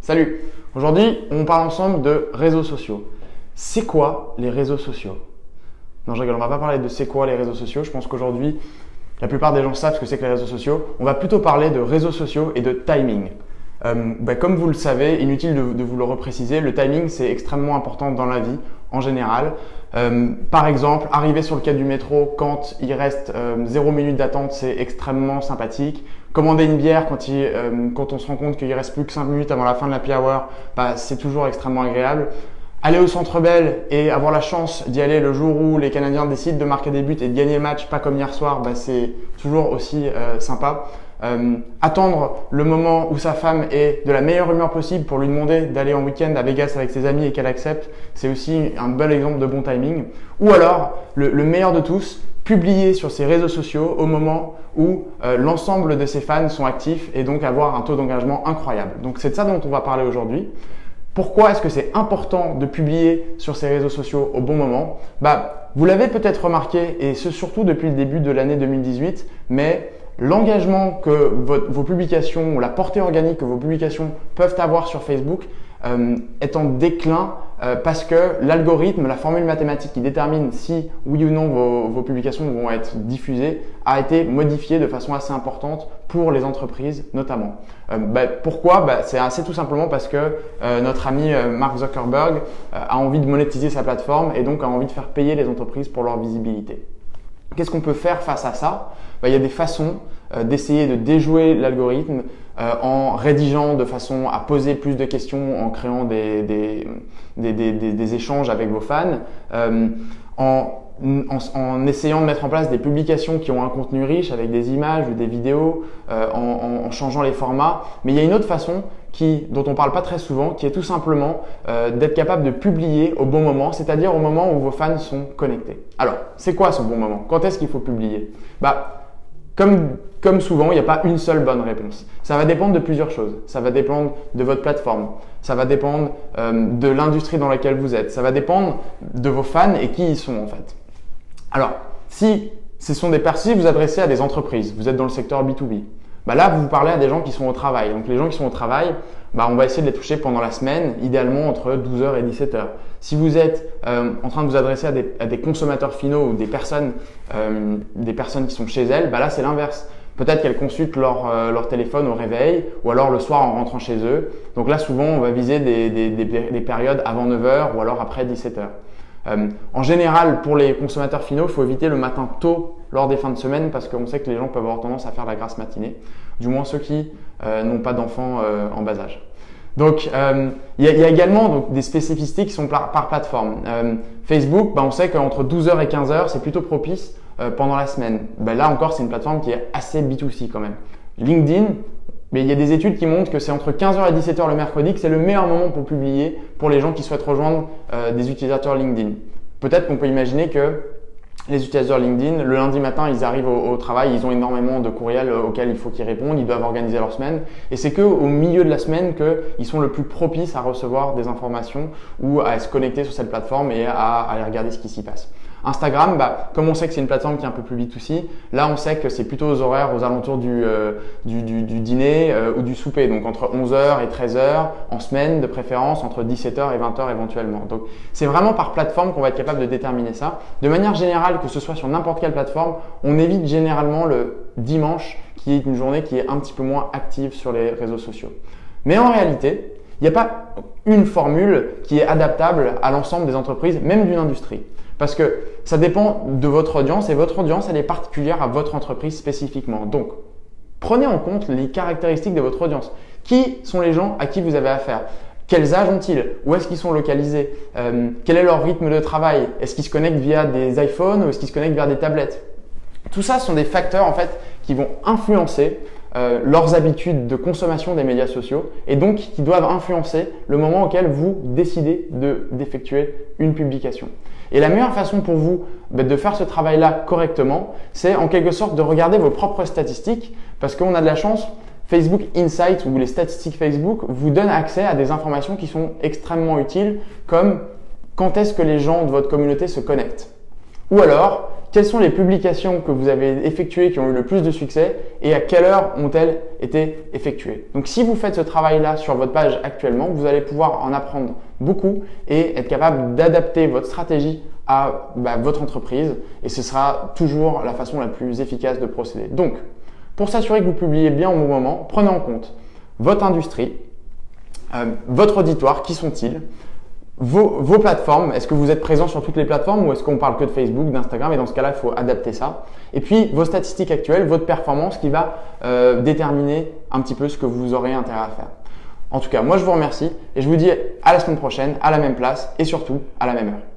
Salut! Aujourd'hui, on parle ensemble de réseaux sociaux. C'est quoi les réseaux sociaux? Non, je rigole, on va pas parler de c'est quoi les réseaux sociaux. Je pense qu'aujourd'hui, la plupart des gens savent ce que c'est que les réseaux sociaux. On va plutôt parler de réseaux sociaux et de timing. Comme vous le savez, inutile de vous le repréciser, le timing c'est extrêmement important dans la vie en général. Par exemple, arriver sur le quai du métro quand il reste 0 minute d'attente, c'est extrêmement sympathique. Commander une bière quand on se rend compte qu'il reste plus que 5 minutes avant la fin de l'happy hour, c'est toujours extrêmement agréable. Aller au Centre Bell et avoir la chance d'y aller le jour où les Canadiens décident de marquer des buts et de gagner le match, pas comme hier soir, c'est toujours aussi sympa. Attendre le moment où sa femme est de la meilleure humeur possible pour lui demander d'aller en week-end à Vegas avec ses amis et qu'elle accepte, c'est aussi un bel exemple de bon timing. Ou alors, le meilleur de tous, publier sur ses réseaux sociaux au moment où l'ensemble de ses fans sont actifs et donc avoir un taux d'engagement incroyable. Donc c'est de ça dont on va parler aujourd'hui. Pourquoi est-ce que c'est important de publier sur ses réseaux sociaux au bon moment? Vous l'avez peut-être remarqué et ce surtout depuis le début de l'année 2018, mais l'engagement que vos publications ou la portée organique que vos publications peuvent avoir sur Facebook est en déclin parce que l'algorithme, la formule mathématique qui détermine si oui ou non vos publications vont être diffusées a été modifiée de façon assez importante pour les entreprises notamment. Pourquoi? C'est assez tout simplement parce que notre ami Mark Zuckerberg a envie de monétiser sa plateforme et donc a envie de faire payer les entreprises pour leur visibilité. Qu'est-ce qu'on peut faire face à ça? Il y a des façons d'essayer de déjouer l'algorithme en rédigeant de façon à poser plus de questions, en créant des échanges avec vos fans, en essayant de mettre en place des publications qui ont un contenu riche avec des images ou des vidéos, en changeant les formats. Mais il y a une autre façon dont on parle pas très souvent, qui est tout simplement d'être capable de publier au bon moment, c'est-à-dire au moment où vos fans sont connectés. Alors, c'est quoi ce bon moment? Quand est-ce qu'il faut publier? Comme souvent, il n'y a pas une seule bonne réponse. Ça va dépendre de plusieurs choses. Ça va dépendre de votre plateforme. Ça va dépendre de l'industrie dans laquelle vous êtes. Ça va dépendre de vos fans et qui ils sont en fait. Alors, si vous adressez à des entreprises, vous êtes dans le secteur B2B, là, vous parlez à des gens qui sont au travail. Donc, les gens qui sont au travail, on va essayer de les toucher pendant la semaine, idéalement entre 12h et 17h. Si vous êtes en train de vous adresser à des consommateurs finaux ou des personnes qui sont chez elles, là, c'est l'inverse. Peut-être qu'elles consultent leur téléphone au réveil ou alors le soir en rentrant chez eux. Donc là, souvent, on va viser des périodes avant 9h ou alors après 17h. En général, pour les consommateurs finaux, il faut éviter le matin tôt lors des fins de semaine parce qu'on sait que les gens peuvent avoir tendance à faire la grasse matinée, du moins ceux qui n'ont pas d'enfants en bas âge. Donc, il y a également des spécificités qui sont par plateforme. Facebook, on sait qu'entre 12h et 15h, c'est plutôt propice pendant la semaine. Là encore, c'est une plateforme qui est assez B2C quand même. LinkedIn, mais il y a des études qui montrent que c'est entre 15h et 17h le mercredi que c'est le meilleur moment pour publier pour les gens qui souhaitent rejoindre des utilisateurs LinkedIn. Peut-être qu'on peut imaginer que les utilisateurs LinkedIn, le lundi matin, ils arrivent au travail, ils ont énormément de courriels auxquels il faut qu'ils répondent, ils doivent organiser leur semaine. Et c'est qu'au milieu de la semaine qu'ils sont le plus propices à recevoir des informations ou à se connecter sur cette plateforme et à aller regarder ce qui s'y passe. Instagram, comme on sait que c'est une plateforme qui est un peu plus B2C, là on sait que c'est plutôt aux horaires aux alentours du dîner ou du souper, donc entre 11h et 13h en semaine de préférence, entre 17h et 20h éventuellement. Donc c'est vraiment par plateforme qu'on va être capable de déterminer ça. De manière générale, que ce soit sur n'importe quelle plateforme, on évite généralement le dimanche qui est une journée qui est un petit peu moins active sur les réseaux sociaux. Mais en réalité, il n'y a pas une formule qui est adaptable à l'ensemble des entreprises, même d'une industrie. Parce que ça dépend de votre audience et votre audience, elle est particulière à votre entreprise spécifiquement. Donc, prenez en compte les caractéristiques de votre audience. Qui sont les gens à qui vous avez affaire? Quels âges ont-ils? Où est-ce qu'ils sont localisés? Quel est leur rythme de travail? Est-ce qu'ils se connectent via des iPhones ou est-ce qu'ils se connectent via des tablettes? Tout ça sont des facteurs en fait qui vont influencer leurs habitudes de consommation des médias sociaux et donc qui doivent influencer le moment auquel vous décidez d'effectuer une publication. Et la meilleure façon pour vous de faire ce travail-là correctement, c'est en quelque sorte de regarder vos propres statistiques parce qu'on a de la chance, Facebook Insights ou les statistiques Facebook vous donnent accès à des informations qui sont extrêmement utiles comme quand est-ce que les gens de votre communauté se connectent ou alors quelles sont les publications que vous avez effectuées qui ont eu le plus de succès et à quelle heure ont-elles été effectuées. Donc si vous faites ce travail-là sur votre page actuellement, vous allez pouvoir en apprendre beaucoup et être capable d'adapter votre stratégie à votre entreprise et ce sera toujours la façon la plus efficace de procéder. Donc, pour s'assurer que vous publiez bien au bon moment, prenez en compte votre industrie, votre auditoire, qui sont-ils, vos plateformes, est-ce que vous êtes présent sur toutes les plateformes ou est-ce qu'on parle que de Facebook, d'Instagram, et dans ce cas-là, il faut adapter ça. Et puis, vos statistiques actuelles, votre performance qui va déterminer un petit peu ce que vous aurez intérêt à faire. En tout cas, moi je vous remercie et je vous dis à la semaine prochaine, à la même place et surtout à la même heure.